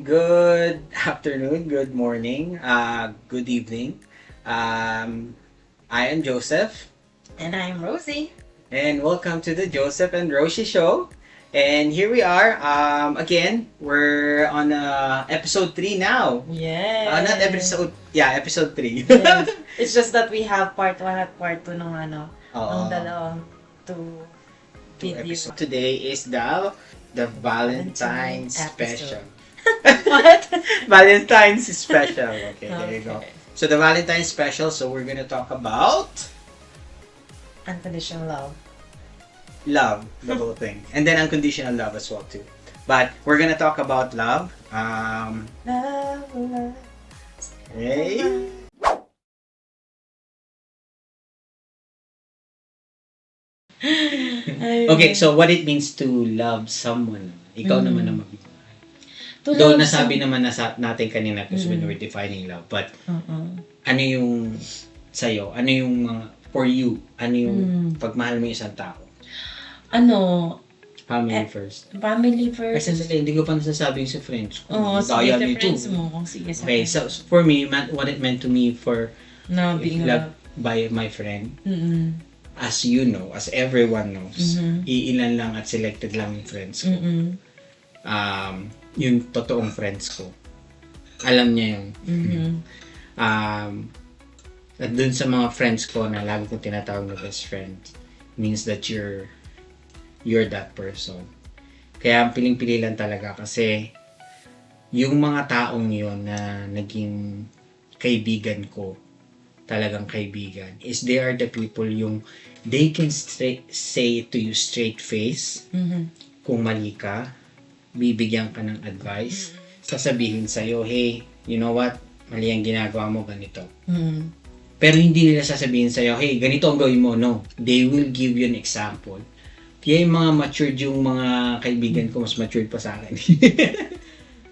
good afternoon, good morning, good evening. I am Joseph, And I'm Rosie. and welcome to the Joseph and Rosie Show. And here we are. Again, we're on episode 3 now. Yes. Not episode, episode 3. Yes. It's just that we have part 1 at part 2 ng Oo. ng dalawang two video. Episode. Today is the Valentine's Episode. special. What? Valentine's special. Okay, there you go. Okay. So the Valentine's special, so we're gonna talk about Unconditional love. love, the whole thing. And then unconditional love as well too. But we're gonna talk about love. Love. Okay. Okay, so what it means to love someone. Ikaw naman ang mag- To Though love nasabi naman natin kanina kasi when we're defining love. But ano yung sa'yo? Ano yung mga, for you, ano yung pagmahal mo yung isang tao? Ano, Family first. family first. Kasi hindi ko pa nasasabi yung sa friends ko. Oo, sige Daya sa nito. friends mo. Kung sige sa Okay, so for me, what it meant to me for na being love love. by my friend, Mm-mm. as you know, as everyone knows, Mhm. iilan lang at selected lang yung friends ko. Mm-mm. Yung totoong friends ko. Alam niya yun. Mhm. At dun sa mga friends ko na lagi kong tinatawag na best friend, means that you're that person. Kaya ang piling-pili lang talaga kasi yung mga taong yun na naging kaibigan ko, talagang kaibigan, is they are the people yung they can say to you straight face Mhm. kung mali ka, bibigyan ka ng advice, sasabihin sa'yo, hey, you know what, mali ang ginagawa mo, ganito. Mhm. Pero hindi nila sasabihin sa'yo, hey, ganito ang gawin mo. No. They will give you an example. Kaya yung mga matured yung mga kaibigan ko, mas matured pa sa akin.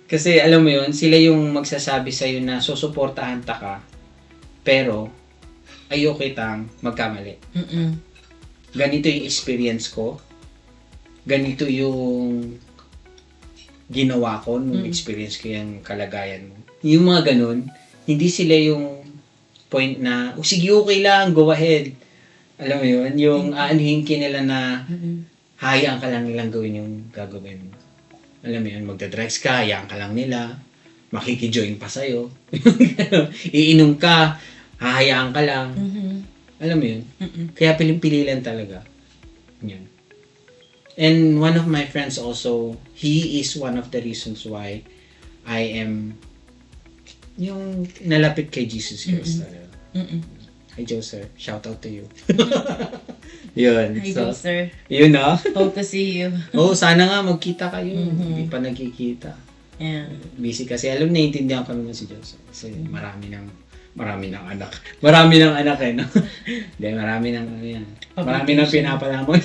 Kasi alam mo yun, sila yung magsasabi sa'yo na susuportahan ta ka, pero ayaw kitang magkamali. Mm-mm. Ganito yung experience ko. Ganito yung ginawa ko nung experience ko yung kalagayan mo. Yung mga ganun, hindi sila yung point na, sige, okay lang, go ahead. Alam mo yun, yung aanuhin ka nila na hayaan ka lang nilang gawin yung gagawin mo. Alam mo yun, magdadrugs ka, hayaan ka lang nila, makikijoin pa sa'yo. Iinom ka, hahayaan ka lang. Mhm. Alam mo yun? Mm-mm. Kaya piling-pili lang talaga. Yun. And one of my friends also, he is one of the reasons why I am yung nalapit kay Jesus Christ talaga. Mm-mm. Hi Joseph, shout out to you. Yun. Hi, So, sir. yun na. Hope to see you. Sana nga magkita kayo. Mhm. Hindi pa nagkikita. Yeah. Busy kasi. Alam, naiintindihan ko naman si Joseph. Kasi marami ng anak. Marami ng anak eh, no? Hindi, marami ng ano yan. Marami ng pinapalamon.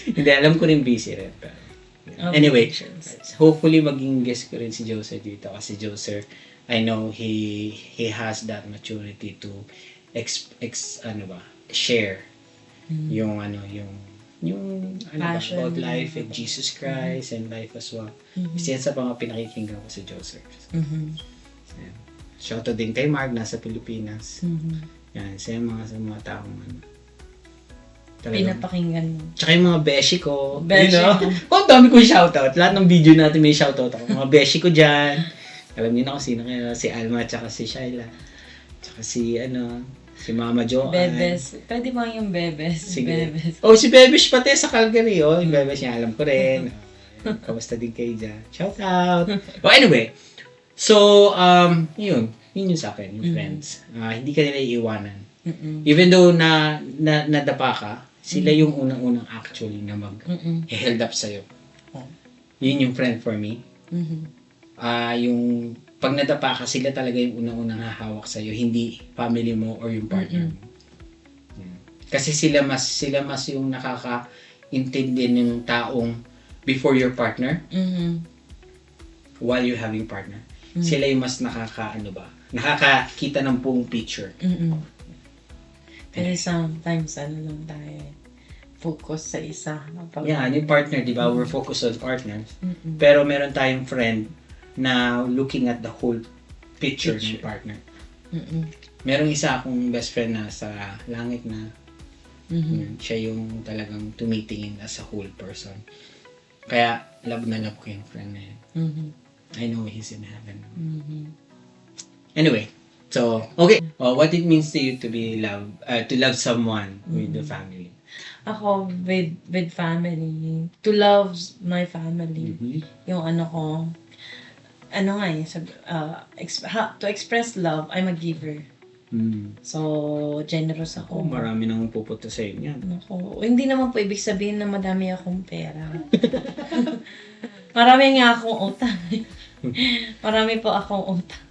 Hindi, alam ko rin busy rin. Pero, anyway, hopefully maging guest ko rin si Joseph dito. Kasi Joseph, I know he has that maturity to share yung Passion. about life and Jesus Christ and life as well. Kasi yan sa mga pinakikinggan ko si Joseph. Mhm. Ayan. Shoutout din kay Mark, nasa Pilipinas. Mhm. Yan, sa mga taong Pinapakinggan mo. Tsaka yung mga beshi ko. Beshi you know? mo. Dami kong shoutout. Lahat ng video natin may shoutout ako. Mga beshi ko dyan. Alam niyo na kung sino kaya. Si Alma, tsaka si Shaila. Tsaka si Mama Joanne. Bebes. Pwede mo yung bebes. Sige. Bebes. Oh, si Bebesh pati sa Calgary. Oh, yung Bebesh niya, alam ko rin. Kamusta din kayo dyan? Shout out! Well, anyway. So, yun yung sa akin, yung friends. Hindi ka nila iiwanan. Mm-mm. Even though nadapa ka, sila yung unang-unang actually na mag-held up sa'yo. Oh. Yun yung friend for me. Mhm. Yung pag nadapa ka, sila talaga yung unang-unang hahawak sa'yo, hindi family mo or yung partner mo. Yan. Kasi sila mas yung nakakaintindi ng taong before your partner, Mhm. while you having partner. Sila yung mas nakakakita ng buong picture. Mm-mm. Kasi sometimes, lang tayo focus sa isa. Yeah, yung partner, di ba? We're focused on partners. Mm-mm. Pero meron tayong friend na looking at the whole picture ng partner. Merong isa akong best friend na sa langit na siya yung talagang tumitingin as a whole person. Kaya love na love ko yung friend na yun. I know he's in heaven. Anyway, so okay. What it means to you to be to love someone with the family? Ako, with family, to love my family. Yung ano ko, ano nga to express love, I'm a giver. So, generous ako. Marami nang pupunta sa inyo. Nako, hindi naman po ibig sabihin na madami akong pera. Marami nga akong utang. Marami po akong utang.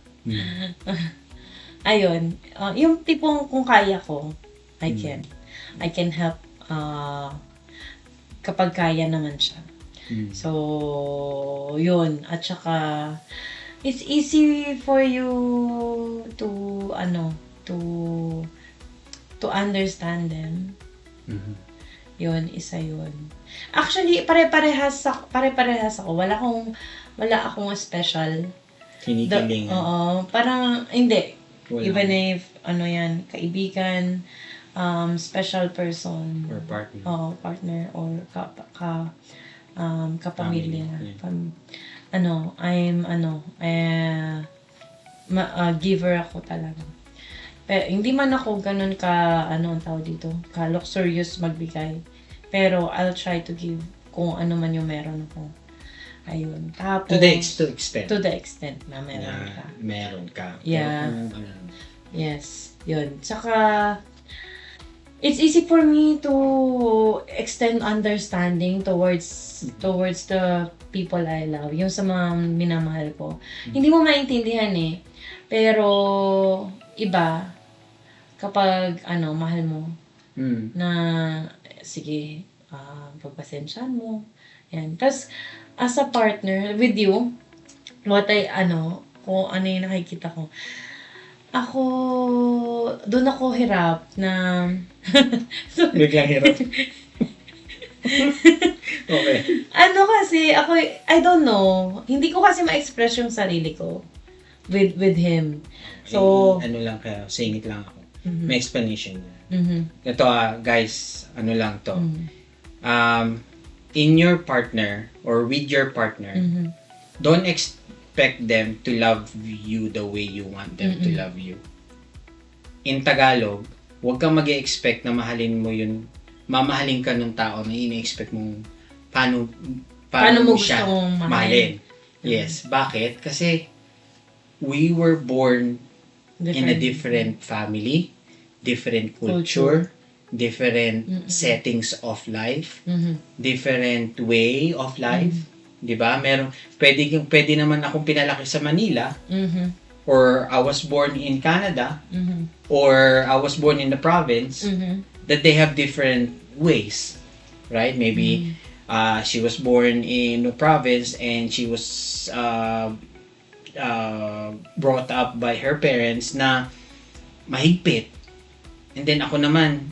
Ayun, yung tipong kung kaya ko, I can help kapag kaya naman siya. So, yun. At saka, it's easy for you to understand them. Yun, isa yun. Actually, pare-parehas ako. Wala akong special. Kinikilingan. Oo, parang, hindi. Wala. Even if, kaibigan, special person. Or partner. Oo, partner or kapamilya. Family, Giver ako talaga. Pero, hindi man ako ganun ang tawag dito, ka luxurious magbigay. Pero, I'll try to give kung ano man yung meron ako. Ayun. Tapos, To the extent. to the extent na meron Na ka. meron ka. Yeah. Pero kung Yes. Yun. Tsaka, it's easy for me to extend understanding towards the people I love. Yung sa mga minamahal ko. Hindi mo maintindihan eh. Pero, iba, kapag, mahal mo, na, sige, pagpasensyahan mo. Yan. Tapos, as a partner, with you, kung ano yung nakikita ko, doon ako hirap na, biglang hirap. Okay. Kasi, I don't know, hindi ko kasi ma-express yung sarili ko with him. So, lang kaya, singit lang ako. May explanation niya. Ito guys, lang to. In your partner or with your partner, don't expect them to love you the way you want them to love you. In Tagalog, huwag kang mag-expect na mamahalin ka ng tao na ini-expect mong paano mo siya gustong mahalin. Yes. Bakit? Kasi we were born in a different family, different culture, different settings of life, different way of life. 'Di ba? Pwede naman akong pinalaki sa Manila, or I was born in Canada, or I was born in the province, that they have different ways, right? Maybe she was born in the province and she was brought up by her parents na mahigpit. And then ako naman,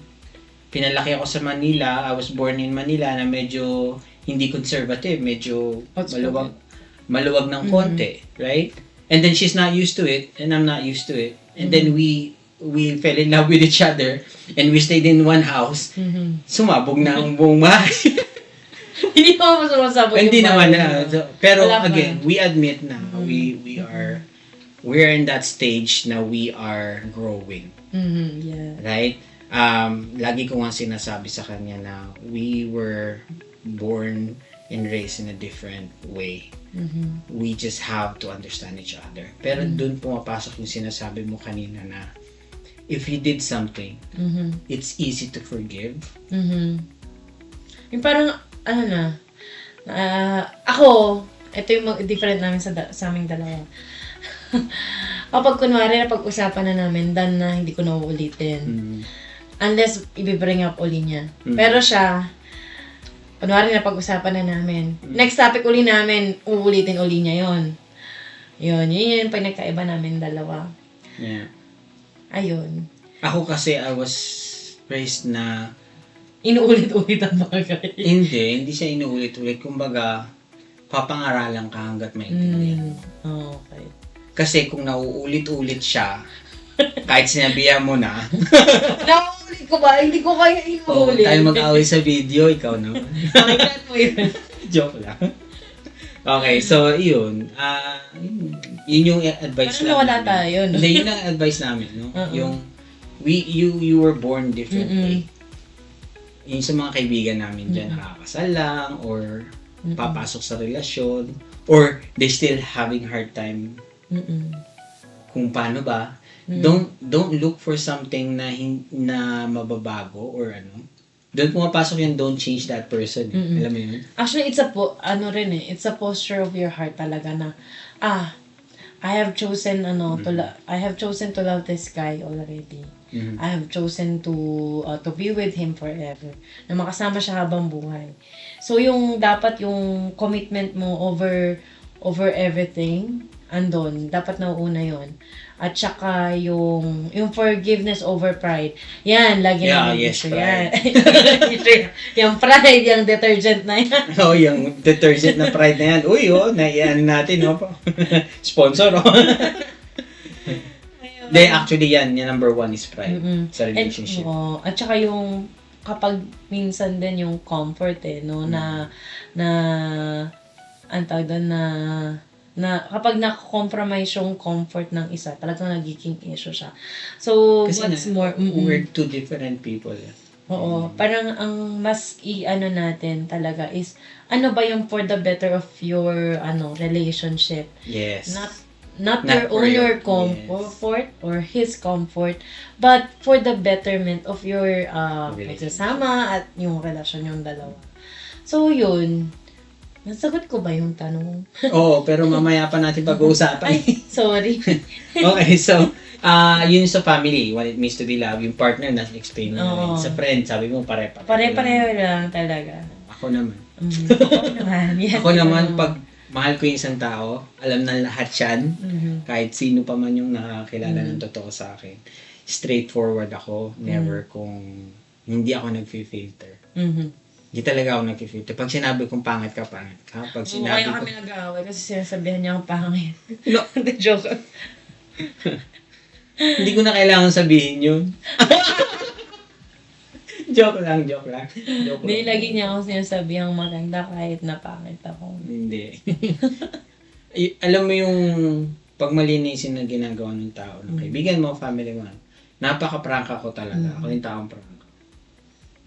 pinalaki ako sa Manila. I was born in Manila na medyo hindi conservative, medyo maluwag ng konti, right? And then she's not used to it, and I'm not used to it. And then we fell in love with each other, and we stayed in one house. Sumabog na ang buong bahay. Hindi ko sumasabog yung Hindi naman bahay. pero Wala again, pa. we admit na we're in that stage na we are growing. Yeah. Right? Lagi ko nga sinasabi sa kanya na we were born and raised in a different way. We just have to understand each other. Pero dun pumapasok yung sinasabi mo kanina na if you did something, it's easy to forgive. Yung parang, ako, ito yung different namin sa aming dalawa. Kapag kunwari na pag-usapan na namin, dan na hindi ko na uulitin. Unless, i-bring up uli niya. Pero siya, kunwari na pag-usapan na namin, next topic uli namin, uulitin uli niya yon. Yun yung pinagkaiba namin dalawa. Yeah. Ayun. Ako kasi I was raised na Inuulit-ulit ang bagay. hindi siya inuulit-ulit. Kumbaga, papangaralan ka hanggat maintindihan. Okay. Kasi kung nauulit-ulit siya, kahit sinabihan mo na, Nauulit ko ba? Hindi ko kaya inuulit. tayo mag-away sa video, ikaw naman. Pakinggan mo yun. Joke lang. Okay, so yun. Yun yung advice Parang nawala tayo, no? Hindi, yun ang advice namin, no? Uh-uh. Yung, you were born differently. Yung sa mga kaibigan namin dyan, nakakasal lang, or papasok sa relasyon, or they still having hard time kung paano ba. Don't look for something na mababago or ano. Doon pumapasok yung don't change that person. Alam mo yun? Actually, it's a posture of your heart talaga na, I have chosen to love this guy already. I have chosen to be with him forever. Na makasama siya habang buhay. So, yung dapat yung commitment mo over everything, andon, dapat nauuna yon. At saka yung forgiveness over pride. Yan, lagi namin yes, issue pride. yan. Yung pride, yung detergent na yan. Yung detergent na Pride na yan. Uy, naiyan natin, no? Sponsor, no? Actually yan, number one is pride sa relationship. At saka yung kapag minsan din yung comfort no, na ang tawag doon na kapag na-compromise yung comfort ng isa, talagang nagiging issue siya. So, kasi what's more... we're two different people. Oo. Parang ang mas natin talaga is, ano ba yung for the better of your relationship? Yes. Not your comfort or his comfort, but for the betterment of your pagsasama at yung relasyon yung dalawa. So, yun. Nasagot ko ba yung tanong? Oo, pero mamaya pa natin pag-uusapan. Ay, sorry. Okay, so, yun sa family, what it means to be loved, yung partner na explain mo namin. Sa friend, sabi mo pare-pareho. Pare-pareho lang talaga. Ako naman. Ako naman. Yes, Ako naman, pag mahal ko yung isang tao, alam na lahat yan, kahit sino pa man yung nakakilala ng totoo sa akin. Straightforward ako, never hindi ako nag-filter. Hindi talaga ako nag-filter. Pag sinabi kong pangit ka. Pag sinabi kaya kami nag-aaway kasi sinasabihan niya akong pangit. No. Hindi, joke. Hindi ko na kailangan sabihin yun. Joke lang. Hindi, lagi niya ako sinasabihang maganda kahit na pangit ako. Hindi. Alam mo yung pag malinisin na ginagawa ng tao, ng kaibigan mo, family mo, napaka-prangka ko talaga. Ako yung taong prangka.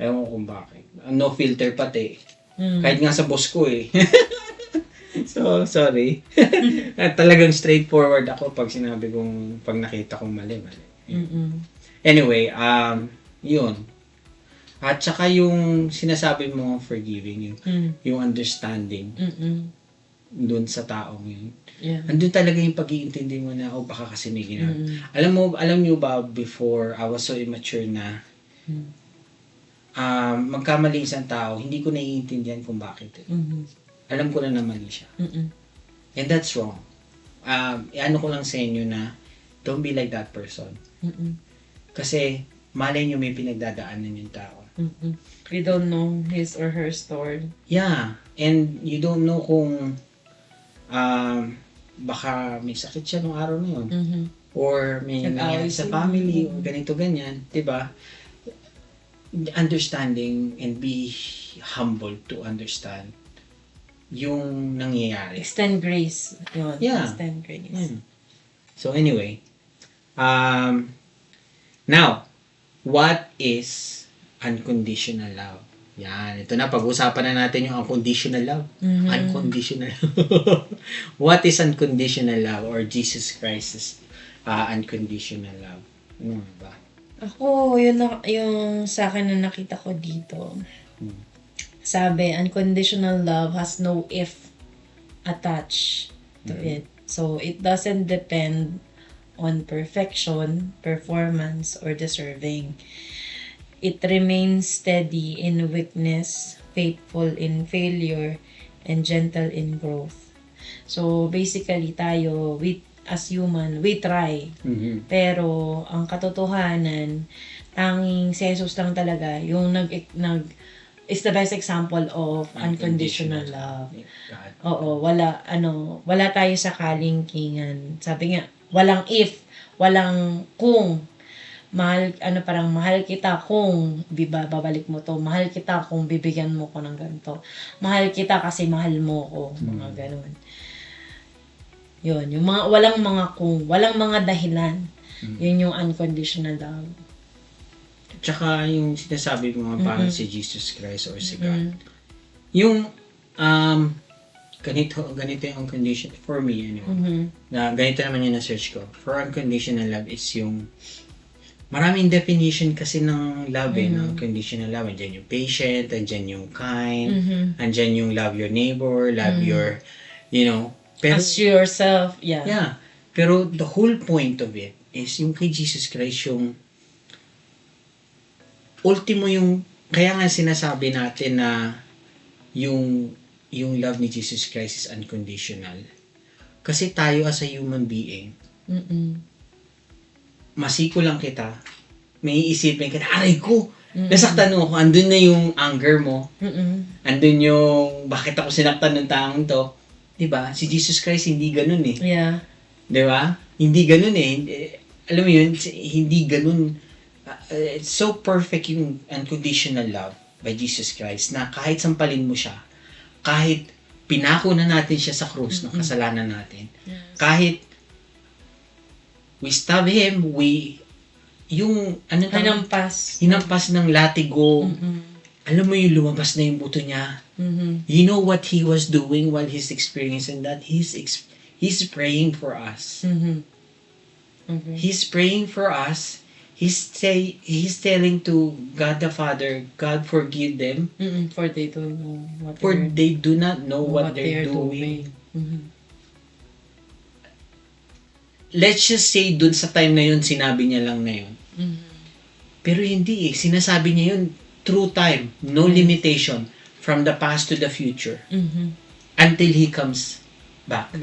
Ewan ko kung bakit. No filter pati. Kahit nga sa boss ko eh. So, sorry. At talagang straightforward ako pag sinabi kong, pag nakita kong mali. Anyway, yun. At saka yung sinasabi mo forgiving, yung understanding doon sa taong yun. Yeah. Andun talaga yung pag-iintindi mo na, baka kasi may ginagawa. Alam niyo ba, before, I was so immature na, magkamali isang tao, hindi ko naiintindihan kung bakit. Alam ko na mali siya. And that's wrong. Ano ko lang sa inyo na, don't be like that person. Kasi, malay nyo may pinagdadaanan yung tao. We don't know his or her story. Yeah. And you don't know kung baka may sakit siya nung araw na yun. Or may nangyari sa family, or ganito, ganyan. Diba? Understanding and be humble to understand yung nangyayari. Extend grace. Yun. Yeah. Extend grace. So anyway, now, what is unconditional love? Yan, ito na, pag-usapan na natin yung unconditional love. Unconditional love. What is unconditional love or Jesus Christ's unconditional love? Ano ba? Ako, yung sa akin na nakita ko dito. Sabi, unconditional love has no if attached to it. So, it doesn't depend on perfection, performance, or deserving. It remains steady in weakness, faithful in failure, and gentle in growth. So, basically, tayo, as human, we try. Pero, ang katotohanan, tanging si Jesus lang talaga, yung is the best example of unconditional love. God. Oo, wala tayo sa kalingkingan. Sabi nga, walang if, walang kung. Mahal kita kung babalik mo to. Mahal kita kung bibigyan mo ko ng ganito. Mahal kita kasi mahal mo ko. Mga ganun. Yun, yung mga, walang mga kung, walang mga dahilan. Yun yung unconditional love. Tsaka yung sinasabi mo nga parang si Jesus Christ or si God. Yung, ganito yung unconditional, for me anyway, na ganito naman yung na-search ko. For unconditional love is yung, maraming definition kasi ng love ng unconditional love. Andyan yung patient, andyan yung kind, andyan yung love your neighbor, love your, pero, as yourself, yeah. yeah. Pero the whole point of it is yung kay Jesus Christ yung ultimo yung, kaya nga sinasabi natin na yung love ni Jesus Christ is unconditional. Kasi tayo as a human being, masiko lang kita, may iisipin ka na, aray ko, nasaktan mo ako, andun na yung anger mo, andun yung, bakit ako sinaktan ng taong to, diba? Si Jesus Christ hindi ganun eh. Yeah. Diba? Hindi ganun eh. Alam mo yun, hindi ganun. It's so perfect yung unconditional love by Jesus Christ na kahit sampalin mo siya, kahit pinako na natin siya sa krus ng kasalanan natin, kahit we stab him, hinampas ng latigo, alam mo yung lumabas na yung buto niya. You know what he was doing while he's experiencing that? He's praying for us. He's praying for us. He's telling to God the Father, God forgive them, for they don't know they do not know what they're doing. Let's just say dun sa time na yun, sinabi niya lang na yun. Pero hindi eh. Sinasabi niya yun through time. No limitation. From the past to the future. Until He comes back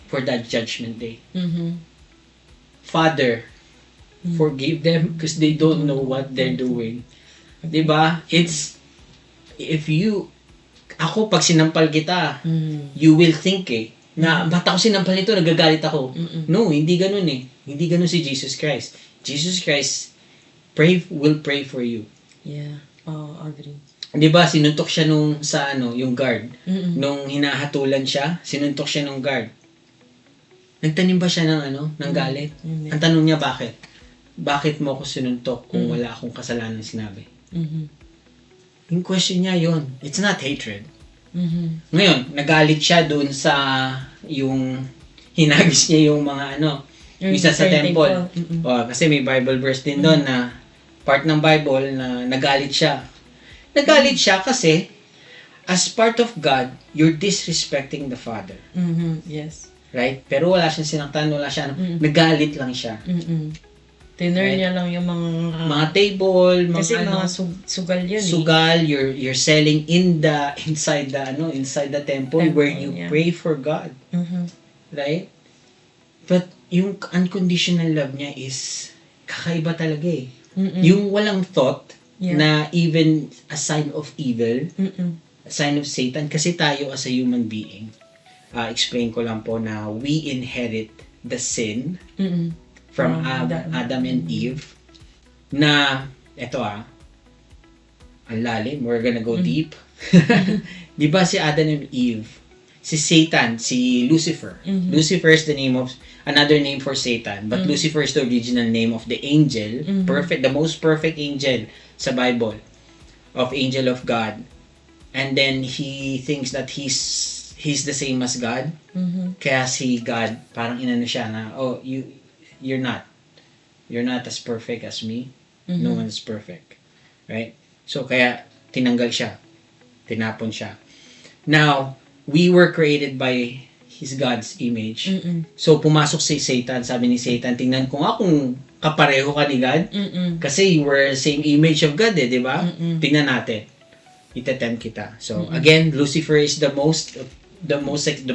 for that judgment day. Father, forgive them because they don't know what they're doing. Diba? It's, ako pag sinampal kita, you will think na ba't ako sinampal nito, nagagalit ako. No, hindi ganun eh. Hindi ganun si Jesus Christ. Jesus Christ will pray for you. Yeah. Oh, agree. Diba, sinuntok siya yung guard. Nung hinahatulan siya, sinuntok siya nung guard. Nagtanim ba siya ng galit? Ang tanong niya, bakit? Bakit mo ako sinuntok kung wala akong kasalanan sinabi? Yung question niya yon. It's not hatred. Ngayon, nagalit siya dun sa yung hinagis niya yung mga isa sa temple. Kasi may Bible verse din doon na part ng Bible na nagalit siya. Nagalit siya kasi as part of God, you're disrespecting the Father. Yes. Right? Pero wala siyang sinaktan, wala siya, nagalit lang siya. Tinner niya lang yung mga table, kasi mga sugal yun sugal, you're selling inside the temple where you pray for God. Right? But yung unconditional love niya is kakaiba talaga eh. Yung walang thought na even a sign of evil, a sign of Satan, kasi tayo as a human being, explain ko lang po na we inherit the sin from Adam and Eve, na eto ang lalim, we're gonna go deep. Di ba si Adam and Eve, si Satan, si Lucifer. Lucifer is another name for Satan, but Lucifer is the original name of the angel, the most perfect angel sa Bible, of angel of God. And then he thinks that he's the same as God. Kaya si God, parang inano siya na, you're not as perfect as me. No one is perfect. Right? So kaya tinanggal siya. Tinapon siya. Now, we were created by God's image. So pumasok si Satan, sabi ni Satan, tingnan ko nga kung kapareho ka ni God. Kasi we're same image of God di ba? Tingnan natin. Itetempt kita. So again, Lucifer is the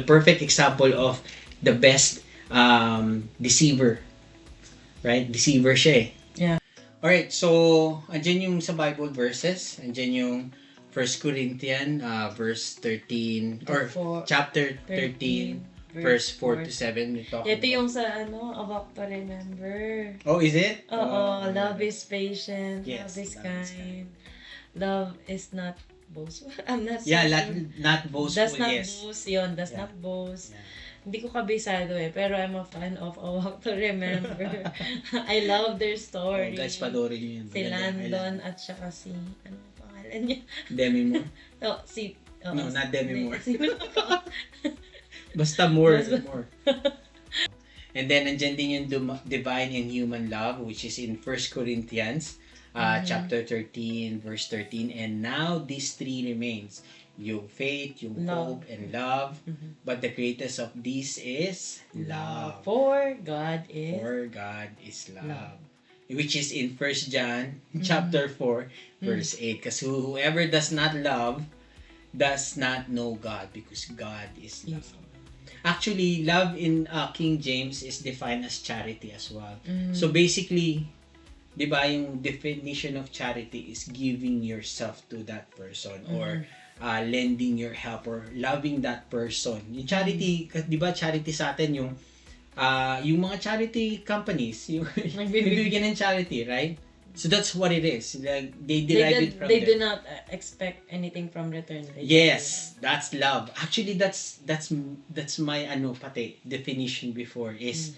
perfect example of the best deceiver. Right? Deceiver siya eh. Yeah. Alright, so andyan yung sa Bible verses, andyan yung 1 1 Corinthians verse 13 or chapter 13 verse 4 to 7. Ito yung sa A Walk to Remember. Oh, is it? Oo, love is patient, Yes, love is love is kind. Love is not boastful. I'm not so Yeah, sure. not boastful, Does not yes. boast yun. Does Yeah. not boast. Yeah. Hindi ko kabisado pero I'm a fan of A Walk to Remember. I love their story. Oh, guys, panoorin niyo yun. Si Landon at saka si, ano pangalan niya? Demi Moore. No, not Demi Moore. Sino pa? Basta more. And then, nandyan din yung divine and human love, which is in 1 Corinthians, chapter 13, verse 13. And now, these three remains. Yung faith, yung Love. hope, and love. But the greatest of these is love. For God is For God is love. Which is in 1 John, chapter 4, verse 8. Kasi whoever does not love, does not know God, because God is love. Actually, love in King James is defined as charity as well. So basically, di ba, yung definition of charity is giving yourself to that person or lending your help or loving that person. Yung charity, di ba charity sa atin yung mga charity companies, yung bibigyan ng charity, right? So that's what it is. Like, they derive it from they there. do not expect anything from return. Yes, that's love. Actually, that's my definition before is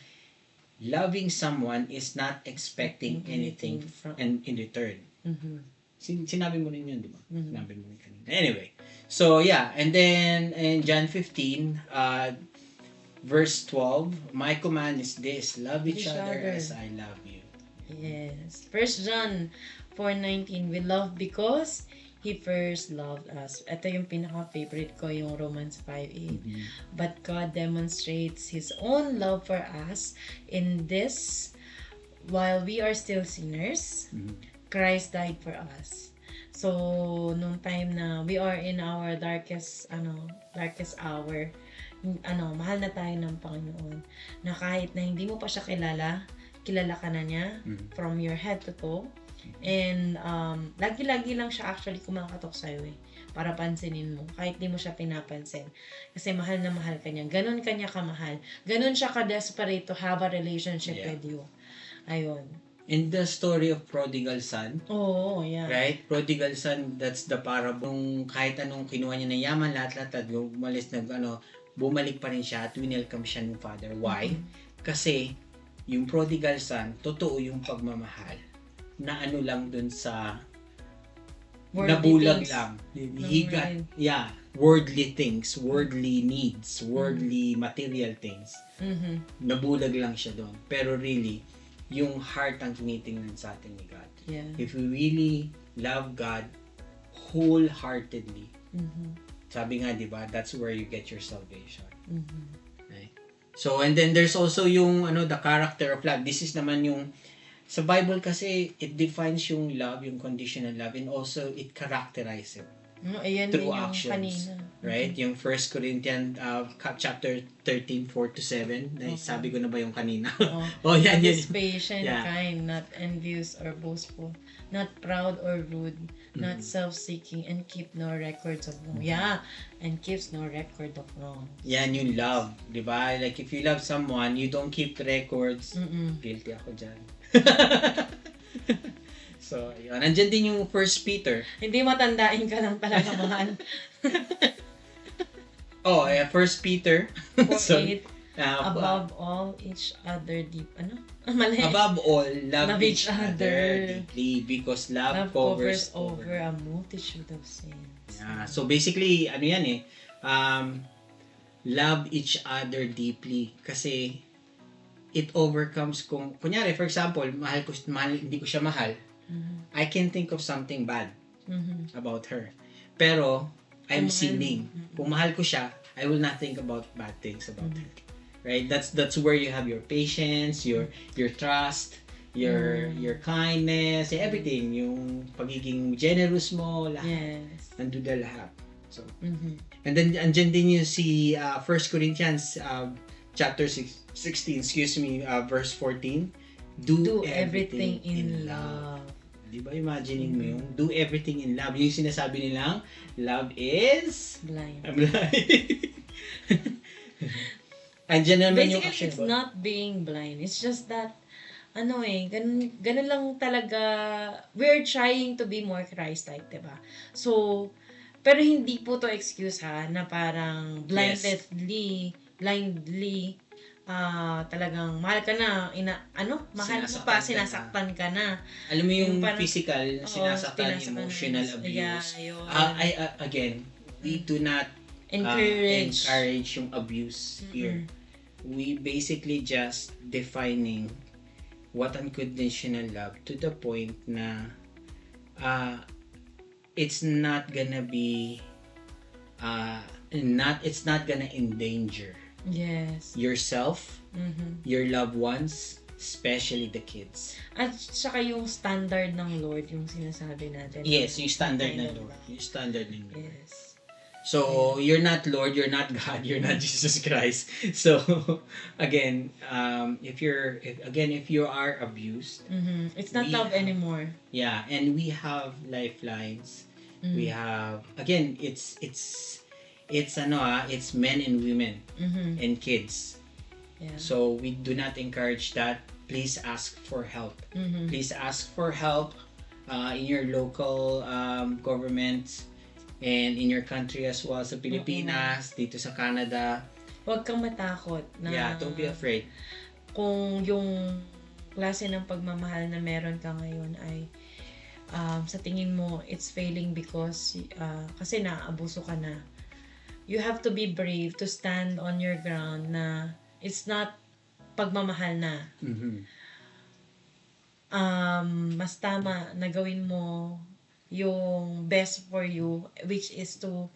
loving someone is not expecting anything in return. Sinabi mo rin yun, di ba? Sinabi mo rin kanina. Anyway, so yeah, and then in John 15, verse 12, my command is this: love each other as I love you. Yes. 1 John 4:19, we love because He first loved us. Ito yung pinaka-favorite ko, yung Romans 5:8. But God demonstrates His own love for us in this: while we are still sinners, Christ died for us. So, nung time na we are in our darkest hour, mahal na tayo ng Panginoon. Na kahit na hindi mo pa siya kilala ka na niya from your head to toe. And lagi-lagi lang siya actually kumakatok sa'yo para pansinin mo. Kahit di mo siya pinapansin. Kasi mahal na mahal ka niya. Ganon ka niya kamahal. Ganon siya ka-desperate to have a relationship with you. Ayun. In the story of Prodigal Son, yeah. right? Prodigal Son, that's the parable. Kahit anong kinuha niya ng yaman, lahat-lahat, at umalis bumalik pa rin siya at winelcome siya ng father. Why? Kasi yung prodigal son, totoo yung pagmamahal na lang dun sa nabulag lang. He got, worldly things, worldly needs, worldly material things. Nabulag lang siya dun. Pero really, yung heart ang tinitingnan sa atin ni God. Yeah. If we really love God wholeheartedly, sabi nga, di ba, that's where you get your salvation. Right? So, and then there's also yung, the character of love. This is naman yung, sa Bible kasi, it defines yung love, yung conditional love, and also it characterizes it. Ayan through yung actions. kanina. Right? Yung 1 Corinthians chapter 13, 4 to 7. Sabi ko na ba yung kanina? Yan. Is patient, kind, not envious or boastful, not proud or rude, not self-seeking, and keep no records of wrong. And keeps no record of wrong. Yan yung love. Diba? Like, if you love someone, you don't keep records. Guilty ako dyan. So, yun. Nandyan din yung 1 Peter. Hindi matandain ka lang talaga, mahal. 1 Peter. 4:8. Above all, each other deep. Mali. Above all, love each other deeply because love covers over a multitude of sins. So basically, love each other deeply kasi it overcomes kunyari, for example, hindi ko siya mahal. I can think of something bad about her. Pero, I'm sinning. Kung mahal ko siya, I will not think about bad things about her. Right? That's where you have your patience, your trust, your kindness, everything. Yung pagiging generous mo, lahat. Yes. Nandun lahat. So, and then, andyan din yung si 1 Corinthians chapter 16, verse 14. Do everything in love. Di ba? Imagining mo yung do everything in love. Yung sinasabi nilang, love is... Blind. blind. Andiyan naman yung Basically, action. it's not being blind. It's just that, ganun lang talaga, we're trying to be more Christ-like, diba? So, pero hindi po to excuse ha, na parang blindly, talagang mahal ka na, mahal mo pa, sinasaktan ka na. Alam mo yung parang- physical, sinasaktan, tinasaktan emotional na. abuse. Yeah, yun. Again, we do not encourage yung abuse here. We basically just defining what unconditional love to the point na it's not gonna be it's not gonna endanger Yes. yourself, Mhm. your loved ones, especially the kids. At saka yung standard ng Lord, yung sinasabi natin. Yes, yung standard Kind ng of Lord. love. Yung standard ng Lord. Yes. So, you're not Lord, you're not God, you're not Jesus Christ. So, again, if you are abused, It's not We love have- anymore. yeah, and we have lifelines. We have, again, it's men and women and kids. Yeah. So, we do not encourage that. Please ask for help. Please ask for help in your local government and in your country as well, sa Pilipinas, dito sa Canada. Huwag kang matakot na Yeah, don't be afraid. kung yung klase ng pagmamahal na meron ka ngayon ay sa tingin mo it's failing because kasi naaabuso ka na. You have to be brave to stand on your ground na it's not pagmamahal na. Mas tama na gawin mo yung best for you, which is to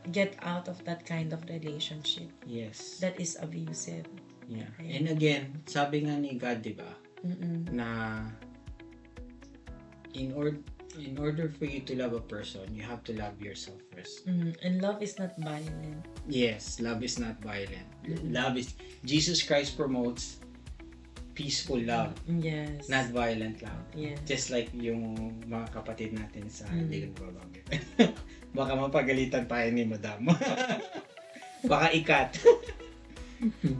get out of that kind of relationship Yes. that is abusive. Yeah. Right. And again, sabi nga ni God, di ba, na in order for you to love a person, you have to love yourself first. And love is not violent. Yes, love is not violent. Love is, Jesus Christ promotes peaceful love, Yes. not violent love. Yes. Just like yung mga kapatid natin sa hindi ko nababanggit. Baka mapagalitan tayo ni Madam. Baka ikat.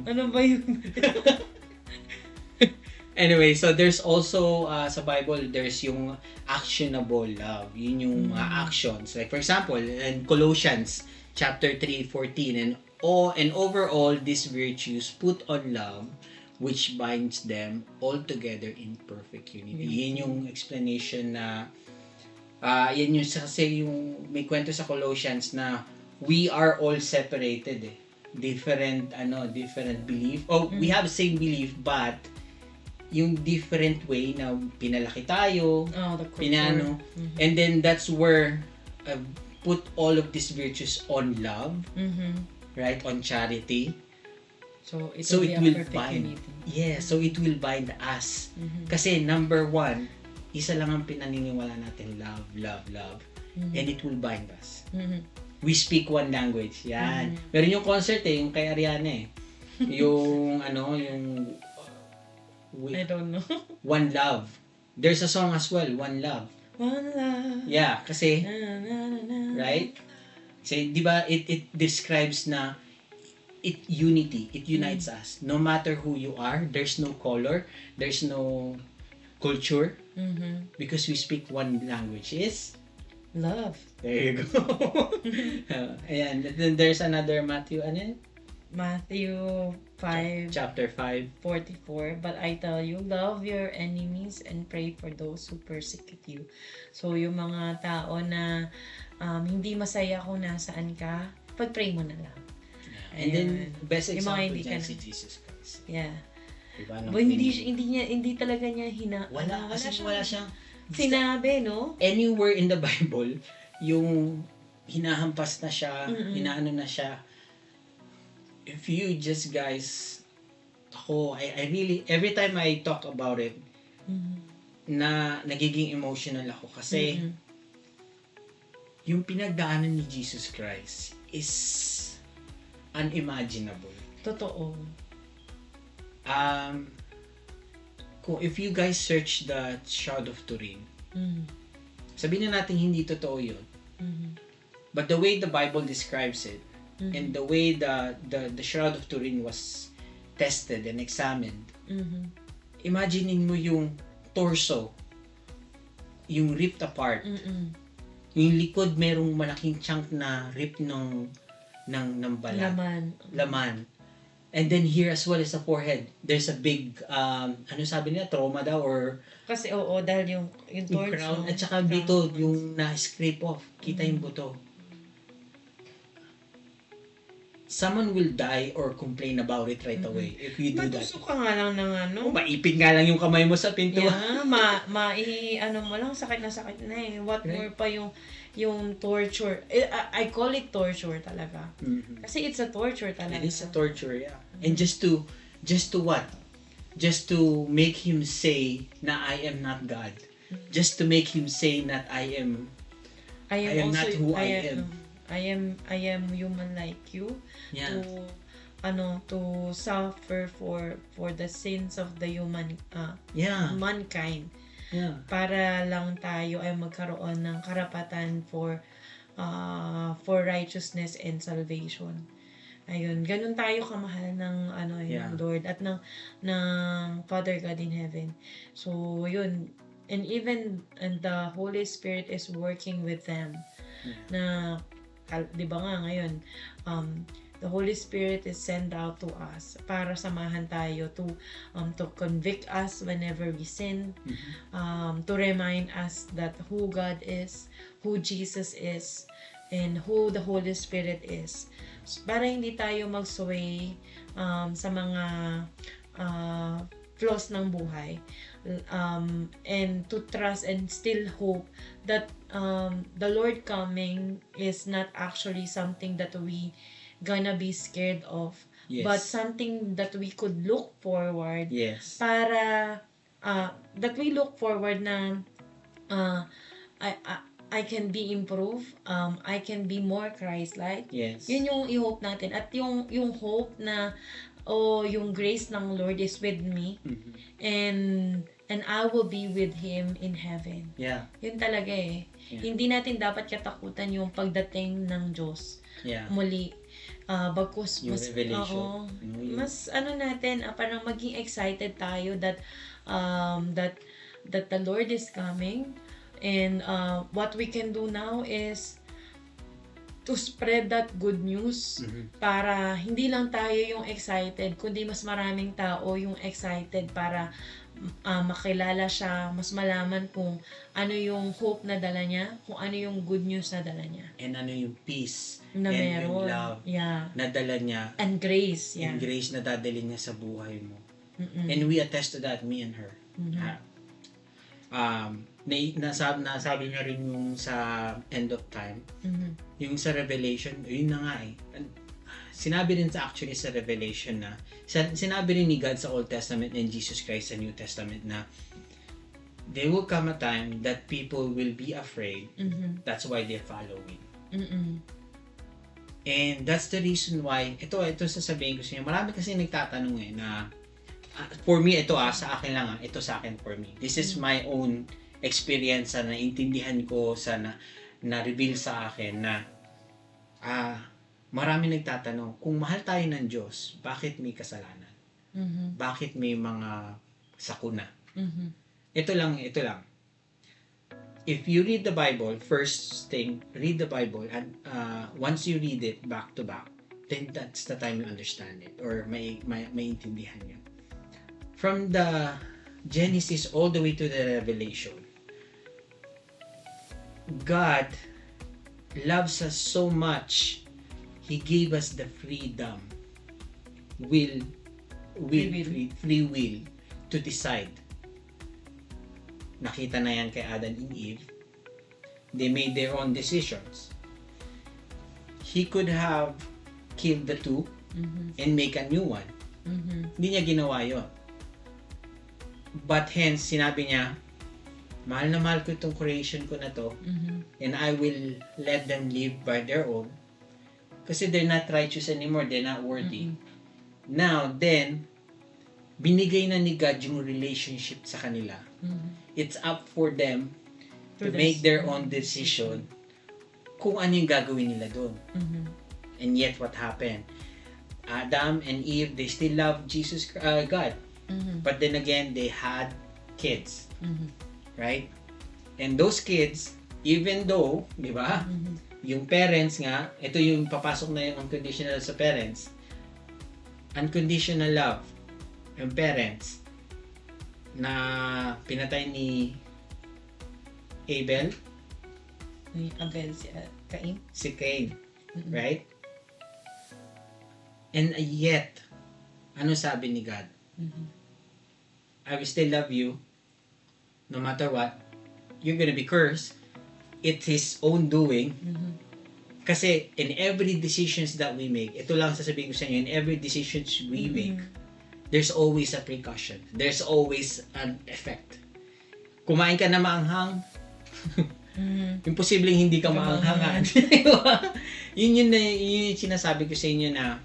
Ano ba yun? Anyway, so there's also sa Bible, there's yung actionable love. Yun yung mga actions. Like for example, in Colossians chapter 3:14, and overall these virtues put on love, which binds them all together in perfect unity. Yun yung explanation na yan yung kasi yung may kwento sa Colossians na we are all separated different belief. We have the same belief but yung different way na pinalaki tayo, The pinano. And then that's where put all of these virtues on love, right? On charity. So it So will be it a will perfect bind. unity. Yeah, so it will bind us. Kasi number one, isa lang ang pinaniniwala natin, love. And it will bind us. We speak one language. Yan. Meron yung concert yung kay Ariana yung I don't know. One Love. There's a song as well, One Love. One love. Yeah, kasi, Na, na, na, na. right? Kasi, di ba, it describes na unity. It unites us. No matter who you are, there's no color, there's no culture, because we speak one language is Love. there you go. Ayan. Then there's another Matthew, Matthew 5. Chapter 5. 44, but I tell you, love your enemies and pray for those who persecute you. So, yung mga tao na hindi masaya kung nasaan ka, pag-pray mo na lang. And then, Ayun. best Yung mga example hindi dyan ka- si Jesus Christ. Yeah. Diba? But hindi talaga niya Wala siyang sinabi, no? anywhere in the Bible, yung hinahampas na siya, inaano na siya. If you just guys, I really, every time I talk about it, na nagiging emotional ako kasi yung pinagdaanan ni Jesus Christ is unimaginable. Totoo. If you guys search the Shroud of Turin, Mm. Sabihin na natin hindi totoo yun. Mhm. But the way the Bible describes it, and the way the Shroud of Turin was tested and examined, Mhm. imaginein mo yung torso, yung ripped apart, Mm-mm. yung likod merong malaking chunk na rip ng balat, laman. And then here as well as the forehead, there's a big, ano sabi nila, trauma daw or Kasi oo, dahil yung yung torch. crown. no? At saka dito, yung na-scrape off. Kita yung buto. Someone will die or complain about it right away if you do that. Matusok ka nga lang ng ano. Oh, maipit nga lang yung kamay mo sa pinto. Yeah, ano mo lang, sakit na eh. What Right. more pa yung torture. I call it torture talaga. Mhm. Kasi it's a torture talaga. It is a torture, yeah. And just to what? Just to make him say na I am not God. Just to make him say that I am not who I am. I am human like you. Yeah. To suffer for the sins of the Yeah. mankind. Yeah. Para lang tayo ay magkaroon ng karapatan for righteousness and salvation. Ayun, ganun tayo kamahal ng Yeah. ng Lord at ng Father God in heaven. So, yun. And even the Holy Spirit is working with them. Na 'di ba nga ngayon, the Holy Spirit is sent out to us para samahan tayo to convict us whenever we sin, to remind us that who God is, who Jesus is, and who the Holy Spirit is. Para hindi tayo mag-sway sa mga flaws ng buhay, and to trust and still hope that the Lord coming is not actually something that we gonna be scared of, Yes. but something that we could look forward, Yes. para that we look forward na I can be improved, I can be more Christ-like. Yes. Yun yung i-hope natin. At yung hope na, yung grace ng Lord is with me, and I will be with Him in heaven. Yeah. Yun talaga eh. Yeah. Hindi natin dapat katakutan yung pagdating ng Diyos. Yeah. Muli. Bagkus Yung revelation. oo, Yung- mas natin, parang maging excited tayo that the Lord is coming, and what we can do now is to spread that good news, para hindi lang tayo yung excited, kundi mas maraming tao yung excited para makilala siya, mas malaman kung ano yung hope na dala niya, kung ano yung good news na dala niya. And ano yung peace Na and meron. yung love Yeah. na dala niya, And grace. Yeah. yung grace na dadalhin niya sa buhay mo. Mm-mm. And we attest to that, me and her. Nasabi niya rin yung sa end of time, yung sa Revelation, yun na nga eh. Sinabi rin actually sa Revelation na, sinabi rin ni God sa Old Testament and Jesus Christ sa New Testament na there will come a time that people will be afraid. That's why they're following. And that's the reason why, ito sasabihin ko sa inyo, marami kasi nagtatanong eh na, for me, ito sa akin lang ito sa akin for me. This is my own experience na naintindihan ko, na-reveal sa akin na, marami nagtatanong, kung mahal tayo ng Diyos, bakit may kasalanan? Bakit may mga sakuna? Ito lang. If you read the Bible, first thing, read the Bible, and once you read it back to back, then that's the time you understand it, or may intindihan niyo. From the Genesis all the way to the Revelation, God loves us so much, He gave us the freedom, free will to decide. Nakita na yan kay Adam and Eve. They made their own decisions. He could have killed the two and make a new one. Hindi niya ginawa yun. But hence, sinabi niya, mahal na mahal ko itong creation ko na to, and I will let them live by their own. Kasi they're not righteous anymore, they're not worthy. Now, then, binigay na ni God yung relationship sa kanila. It's up for them to make their own decision kung ano yung gagawin nila doon. And yet, what happened? Adam and Eve, they still love God. But then again, they had kids. Right? And those kids, even though, di ba, yung parents nga, ito yung papasok na yung unconditional sa parents. Unconditional love yung parents na pinatay ni Abel, Ni Abel, Cain. si Cain, right? And yet, ano sabi ni God? I will still love you no matter what. You're gonna be cursed. It's His own doing. Kasi in every decisions that we make, ito lang sasabihin ko sa inyo, in every decisions we make, there's always a precaution. There's always an effect. Kumain ka na maanghang, imposibleng hindi ka maanghangan. yun yung sinasabi ko sa inyo na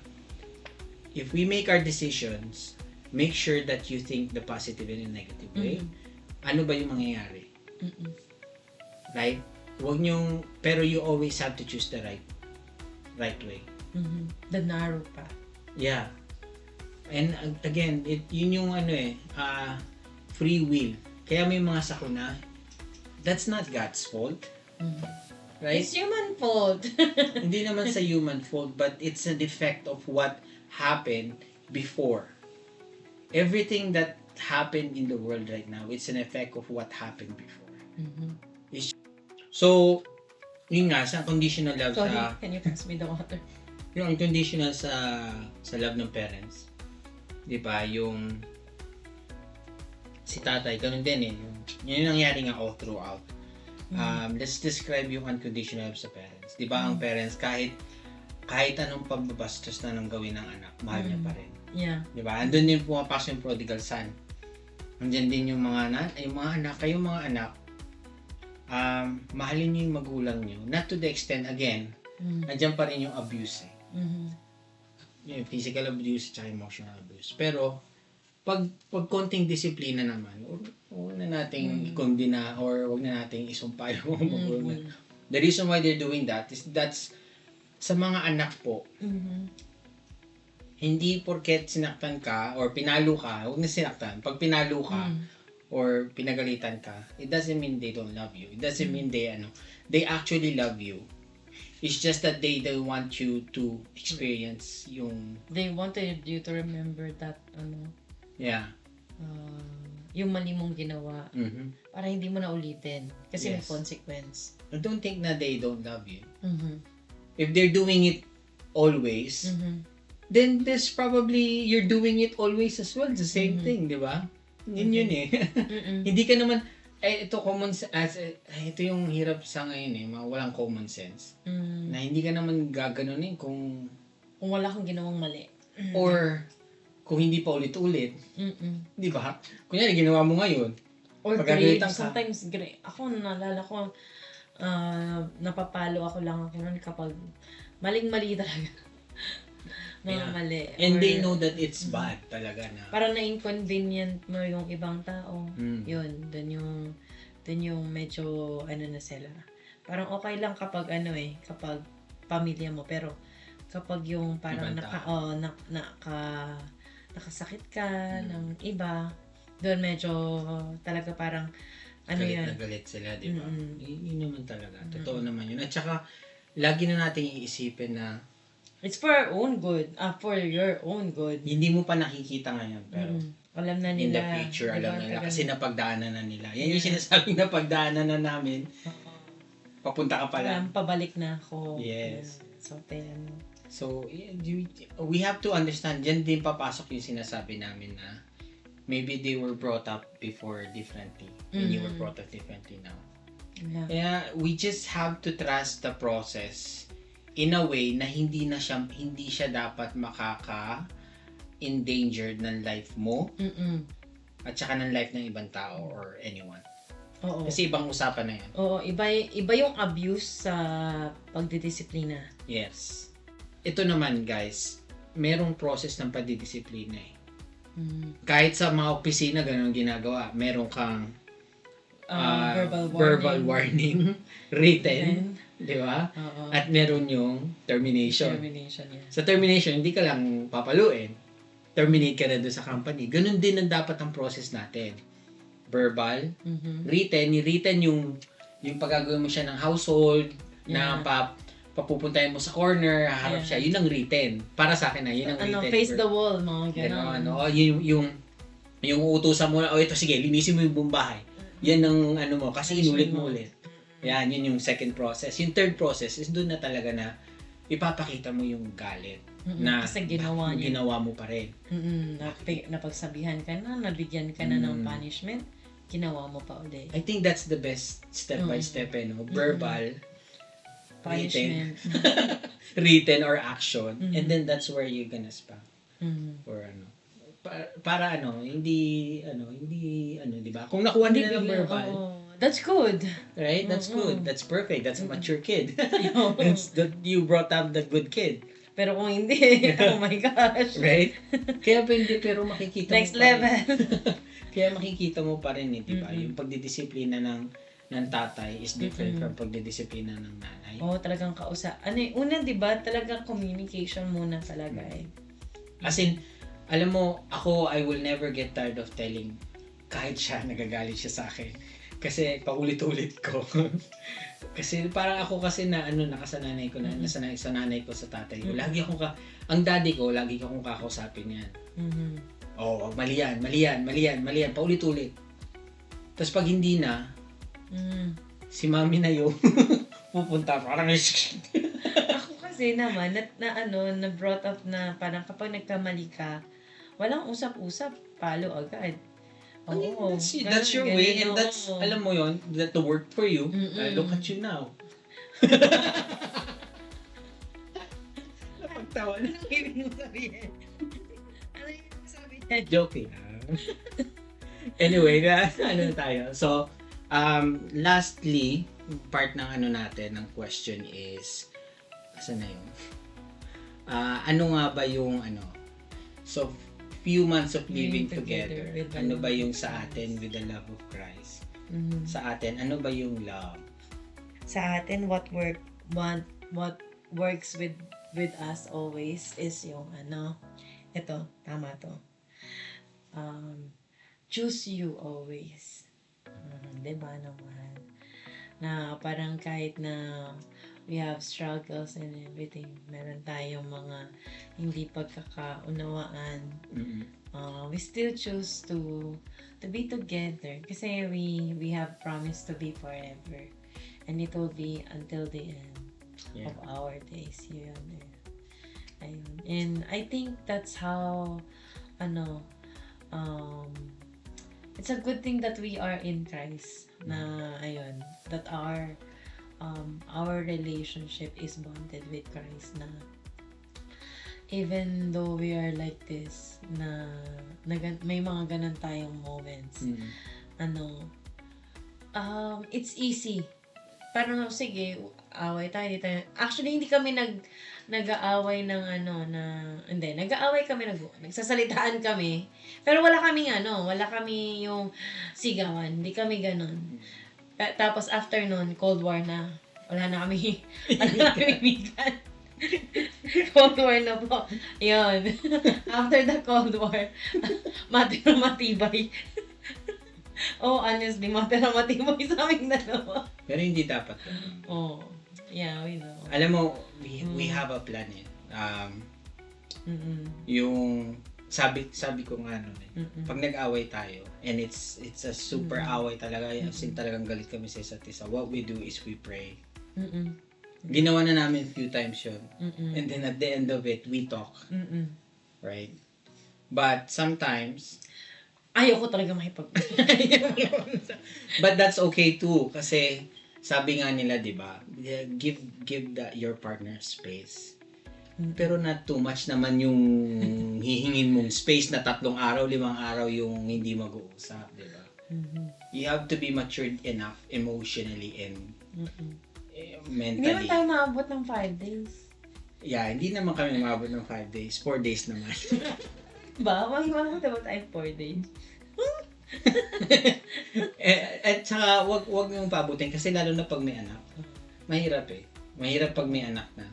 if we make our decisions, make sure that you think the positive and the negative way. Ano ba yung mangyayari? Right? Huwag niyong, pero you always have to choose the right way. The narrow path. Yeah. And again, yun yung free will. Kaya may mga sakuna, that's not God's fault. Right? It's human fault. Hindi naman sa human fault, but it's a defect of what happened before. Everything that happened in the world right now, it's an effect of what happened before. So, yun nga, sa unconditional love Sorry, sa... can you pass me the water? Yung unconditional sa love ng parents. Di ba? Yung si tatay, ganun din eh. Yun yung nangyari nga all throughout. Let's describe yung unconditional love sa parents. Di ba? Ang parents, kahit anong pagbabastos na nang gawin ng anak, mahal niya pa rin. Yeah. Di ba? Andun din pumapasok yung prodigal son. Andyan din yung mga anak, kayong mga anak, mahalin niyo yung magulang niyo. Not to the extent, again, andyan pa rin yung abuse eh. Yung physical abuse at emotional abuse. Pero, pag konting disiplina naman, huwag na nating ikondina or huwag na nating isumpa yung mga magulang. The reason why they're doing that is that's sa mga anak po, hindi porket sinaktan ka or pinalo ka, huwag na sinaktan. Pag pinalo ka, or pinagalitan ka, it doesn't mean they don't love you. It doesn't mean they actually love you. It's just that they don't want you to experience yung... They wanted you to remember that, Yeah. Yung mali mong ginawa, para hindi mo na ulitin. Kasi may Yes. consequence. I don't think na they don't love you. If they're doing it always, then there's probably, you're doing it always as well. It's the same thing, di ba? Yun eh. Hindi ka naman, ito ito yung hirap sa ngayon eh, walang common sense. Na hindi ka naman gaganunin kung wala kang ginawang mali. or kung hindi pa ulit-ulit. Di ba? Kunyari, ginawa mo ngayon. Or grade, sometimes grade. Ako, naalala ko, napapalo ako lang ako nun kapag maling-mali talaga. Mali. And they know that it's bad talaga na. Parang na-inconvenient mo yung ibang tao. Yun, dun yung medyo na sila. Parang okay lang kapag kapag pamilya mo, pero kapag yung parang nakasakit ka ng iba, doon medyo talaga parang galit na galit sila, di ba? Yun naman talaga. Totoo naman yun. At saka, lagi na natin iisipin na it's for our own good. For your own good. Hindi mo pa nakikita ngayon, pero alam na nila. in the future, alam nila. Kasi napagdaanan na nila. Yan yung sinasabing napagdaanan na namin. Papunta ka pala. Pabalik na ako. Yes. So, we have to understand, dyan din papasok yung sinasabi namin na maybe they were brought up before differently. And you were brought up differently now. Yeah. Kaya we just have to trust the process in a way na hindi siya dapat endangered ng life mo at saka ng life ng ibang tao or anyone. Oo. Kasi ibang usapan na yan. Oo, iba yung abuse sa pagdidisiplina. Yes. Ito naman guys, merong process ng pagdidisiplina eh. Kahit sa mga opisina ganun ginagawa, meron kang verbal warning, written, Then, di ba? oo. At meron yung termination. Termination, yeah. Sa termination, hindi ka lang papaluin. Terminate ka na doon sa company. Ganun din ang dapat ang process natin. Verbal, Mhm. written yung pagagawin mo siya ng household, na Yeah. papupuntahin mo sa corner, haharap Yeah. siya, yun ang written. Para sa akin na, yun ang Ano, written. face the wall, mga Ganon, gano'n. ano, yung uutusan mo na, ito sige, linisin mo yung buong bahay. Yan ang ano mo, kasi inulit mo ulit. Yan, yun yung second process. Yung third process is doon na talaga na ipapakita mo yung galit. Na Kasi ginawa niya. ginawa mo pa rin. Napagsabihan ka na, nabigyan ka na ng punishment, ginawa mo pa ulit. I think that's the best step by step, no? Verbal, Punishment. written or action, and then that's where you're gonna spank. Mhm. Or ano. Para hindi, di ba? Kung nakuha nila ng verbal, That's good. right? That's good. That's perfect. That's a mature kid. Oo. You brought up the good kid. Pero kung hindi, oh my gosh. Right? Kaya hindi, pero makikita Next mo pa rin. level. Kaya makikita mo pa rin, di ba? Yung pagdidisiplina ng tatay is different from pagdidisiplina ng nanay. Oo, talagang una, di ba, talagang communication muna talaga eh. As in, alam mo, ako, I will never get tired of telling kahit siya, nagagalit siya sa akin. Kasi paulit-ulit ko. Kasi parang ako kasi nakasananay ko na, nasanay sa nanay ko sa tatay ko. Lagi ang daddy ko, lagi akong kakausapin yan. Mhm. Oo, mali yan, paulit-ulit. Tapos pag hindi na, si mami na yung pupunta, parang Ako kasi naman, na brought up na parang kapag nagkamali ka, walang usap-usap, palo agad. Oo, that's your way, and that's, alam mo yon, that to work for you. Look at you now. Napagtawa na. Anong ibig mo sabihin? Ano yung sabihin? Joking. Anyway, ano na tayo. So, lastly, part ng natin, ng question is, asan na yun? Ano nga ba yung so, few months of living together, with the ano love ba of yung sa Christ. atin with the love of Christ? Mhm. Sa atin, ano ba yung love? Sa atin, what works with us always is yung ito, tama to. Choose you always. Diba naman? Na parang kahit na we have struggles and everything, meron tayong mga hindi pagkakaunawaan. We still choose to be together kasi we have promised to be forever, and it will be until the end of our days here on earth. Ayun. And I think that's how it's a good thing that we are in Christ, na ayun, that our relationship is bonded with Christ, na even though we are like this, na may mga ganun tayong moments, it's easy. Parang, sige, away tayo, actually, hindi kami nag-aaway ng nag-aaway kami, nagsasalitaan kami, pero wala kami yung sigawan, hindi kami ganun. Tapos after nun, Cold War na, wala na kami bigan. Cold War na po. Yun. After the Cold War, matibay. Honestly, matibay sa aming dalawa. Pero hindi dapat. Yeah, we know. Alam mo, we have a plan eh. Yung sabi ko nga pag nag-away tayo, and it's a super away talaga, as in talagang galit kami sa isa't isa, what we do is we pray. Ginawa na namin few times yun. And then at the end of it, we talk. Right? But sometimes, ayoko talaga makipag but that's okay too, kasi sabi nga nila, di ba, give your partner space. Pero not too much naman yung hihingin mong space na 3 araw, 5 araw yung hindi mag-uusap, di ba? You have to be matured enough emotionally and mentally. Hindi man tayo maabot ng 5 days. Yeah, hindi naman kami maabot ng 5 days. 4 days naman. Ba? Maabot ba tayo 4 days? At saka, wag mong paabutin kasi lalo na pag may anak. Mahirap eh. Mahirap pag may anak na.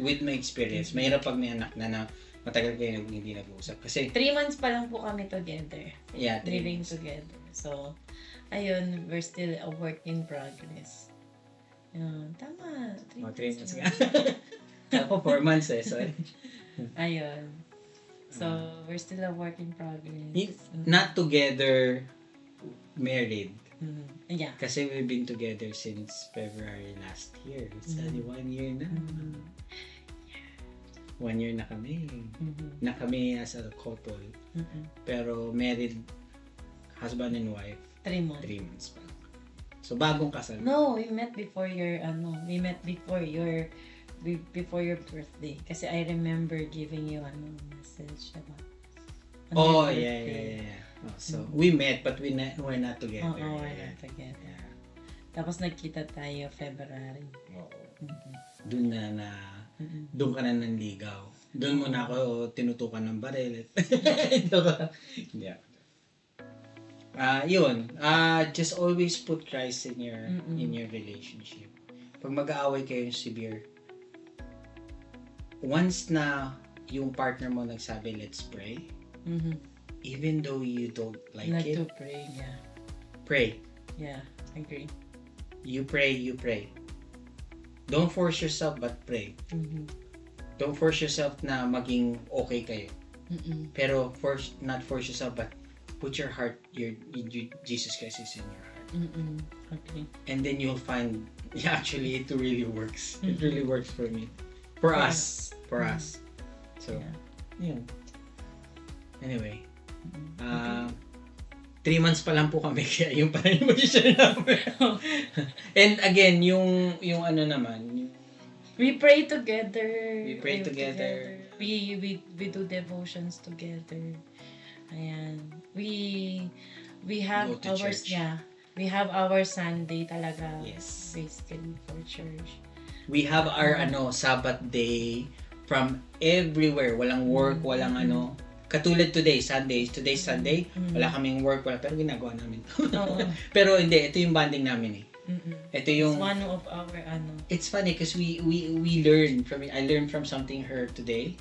With my experience, mahirap pag may anak na matagal kayo hindi nag-uusap. Kasi, 3 months pa lang po kami together. yeah, Living together. So, ayun, we're still a work in progress. Yun, tama. 3 3 months months nga. Ako 4 months eh. So, Ayun. So, we're still a work in progress. not together, married. Yeah. Kasi we've been together since February last year. It's only 1 year na. 1 year na kami. Na kami as a couple. Pero married, husband and wife, 3 months. 3 months pa. So, bagong kasal. No, we met before your birthday. Kasi I remember giving you message diba? On your birthday. Yeah. Oh, so, we met but we're not together. Oo, we're not together. Yeah. Tapos nagkita tayo February. Oo. Doon ka na nanligaw. Doon mo na ako tinutukan ng baril. Yeah. Just always put Christ in your relationship. Pag mag-aaway kayo severe, once na yung partner mo nagsabi, let's pray, even though you don't like it, to pray, yeah. pray. Yeah, agree. You pray. Don't force yourself, but pray. Don't force yourself na maging okay kayo. Pero not force yourself, but put your heart, Jesus Christ is in your heart. Okay. And then you'll find, actually, it really works. It really works for me. For us. So, yun. Anyway. 3 months pa lang po kami, kaya yung pa rin yung share namin. And again, yung ano naman, We pray together. We pray together. We do devotions together. Ayan. We have Go to our church. we have our Sunday talaga. Yes. Basically for church. We have our Sabbath day from everywhere. Walang work, walang Katulad today's Sunday. Wala kaming work, pero ginagawa namin. Pero hindi, ito yung bonding namin eh. Ito yung... It's one of our It's funny because we learn from it. I learned from something her today.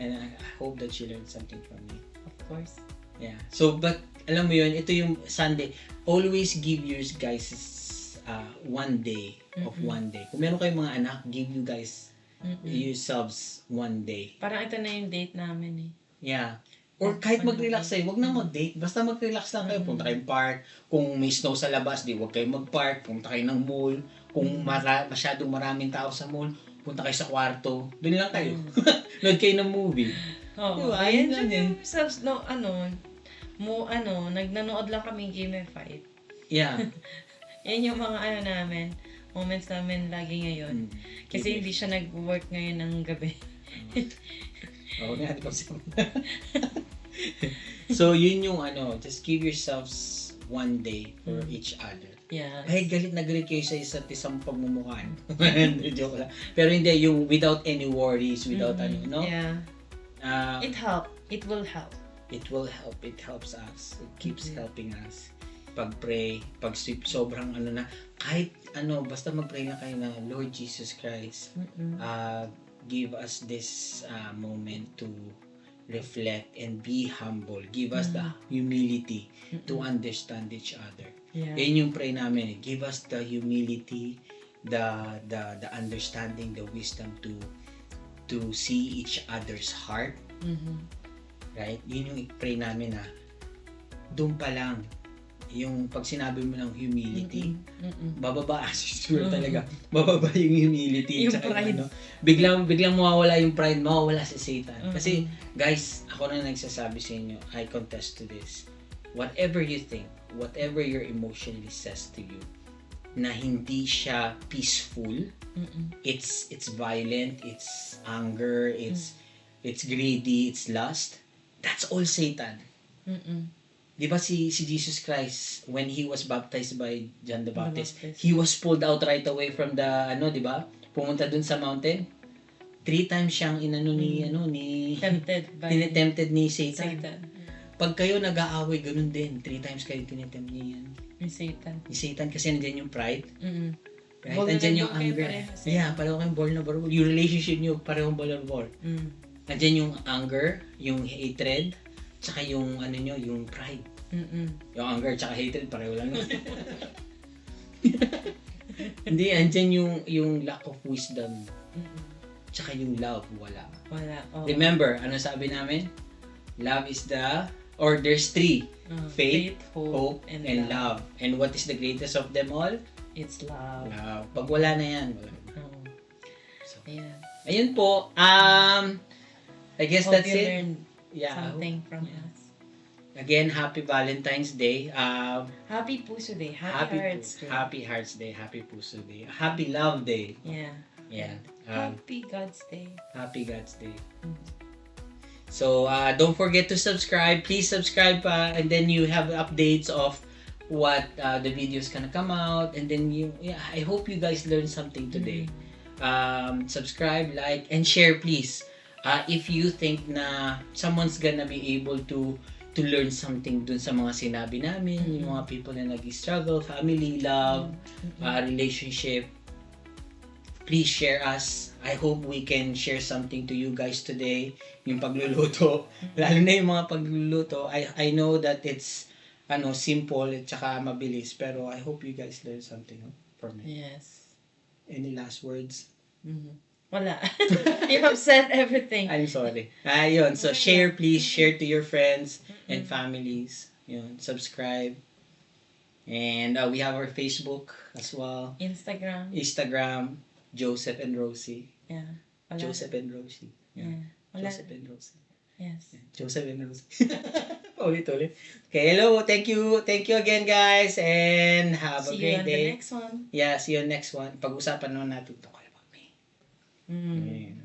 And I hope that she learned something from me. Of course. Yeah. So, but, alam mo yun, ito yung Sunday. Always give your guys one day of one day. Kung meron kayong mga anak, give you guys yourselves one day. Parang ito na yung date namin eh. Yeah. Or kahit mag-relax kayo, wag na mag-date. Basta mag-relax lang kayo. Punta kayong park. Kung may snow sa labas, wag kayo mag-park. Punta kayo ng mall. Kung masyadong maraming tao sa mall, punta kayo sa kwarto. Doon lang kayo. Load kayo ng movie. Oo. Diba? Ayan Ayun lang dyan nagnanood lang kami Gamify. Yeah. Yan yung mga namin, moments namin lagi ngayon. Kasi hindi siya nag-work ngayon ng gabi. Oo nga, So, yun yung just give yourselves one day for each other. Yeah. Ay, galit na galit kayo sa isa't isang pagmumukhaan. Joke lang. Pero hindi, yung without any worries, without Yeah. It will help. It will help. It helps us. It keeps helping us. Pag-pray, sobrang kahit basta mag-pray na kayo na, Lord Jesus Christ, give us this moment to reflect and be humble. Give us the humility to understand each other. Yeah. Yan yung pray namin. Give us the humility, the understanding, the wisdom to see each other's heart. Right? Yun yung pray namin na doon pa lang yung pag sinabi mo ng humility, bababa siguro talaga. Bababa yung humility. Yung pride. Biglang mawawala yung pride, mawawala si Satan. Kasi, guys, ako na nagsasabi sa inyo, I contest to this. Whatever you think, whatever your emotionally says to you, na hindi siya peaceful, it's violent, it's anger, it's greedy, it's lust, that's all Satan. Di ba si Jesus Christ, when he was baptized by John the Baptist, he was pulled out right away from the, di ba? Pumunta dun sa mountain. 3 times siyang tempted ni Satan. pag kayo nag-aaway, ganun din. 3 times kayo tinitem niya yan. Yung Satan. Yung Satan kasi nandiyan yung pride. Mm-mm. Right? Nandiyan yung Vulnerable kayo anger. parehas, eh. Yeah, pareho kayong vulnerable. Yung relationship nyo, parehong vulnerable. Mm. Nandiyan yung anger, yung hatred, tsaka yung ano nyo, yung pride. Mm-mm. Yung anger tsaka hatred, pareho lang yun. Hindi, andyan yung lack of wisdom. Mm-mm. Tsaka yung love, wala. Wala. Oh. Remember, ano sabi namin? Love is there's 3. Faith, hope, and love. And what is the greatest of them all? It's love. Love. Pag wala na yan, wala. Oo. So, Ayan. ayun po. I guess Hope that's you it. learned Yeah. something from Yeah. us. Again, happy Valentine's Day. Happy Puso Day. Happy Hearts Day. Happy Hearts Day. Happy Puso Day. Happy Love Day. Yeah. Yeah. Happy God's Day. Happy God's Day. Mhm. So, don't forget to subscribe. Please subscribe and then you have updates of what the videos gonna come out. And then I hope you guys learned something today. Subscribe, like, and share please. If you think na someone's gonna be able to learn something dun sa mga sinabi namin, yung mga people na nag-struggle, family, love, relationship, please share us. I hope we can share something to you guys today. Yung pagluluto. Lalo na yung mga pagluluto. I know that it's simple at saka mabilis. Pero I hope you guys learn something from it. Yes. Any last words? Mhm. Wala. You have said everything. I'm sorry. Yun. So share please. Share to your friends and families. Yun. Subscribe. And we have our Facebook as well. Instagram. Joseph and Rosie. Yeah. Wala. Joseph and Rosie. Yeah. Wala. Joseph and Rosie. Yes. Joseph and Rosie. Ulit. Okay, hello. Thank you. Thank you again, guys. And have a See you great on day. the next one. Yeah, see you next one. Pag-usapan naman natin ito. Mm. Ayan.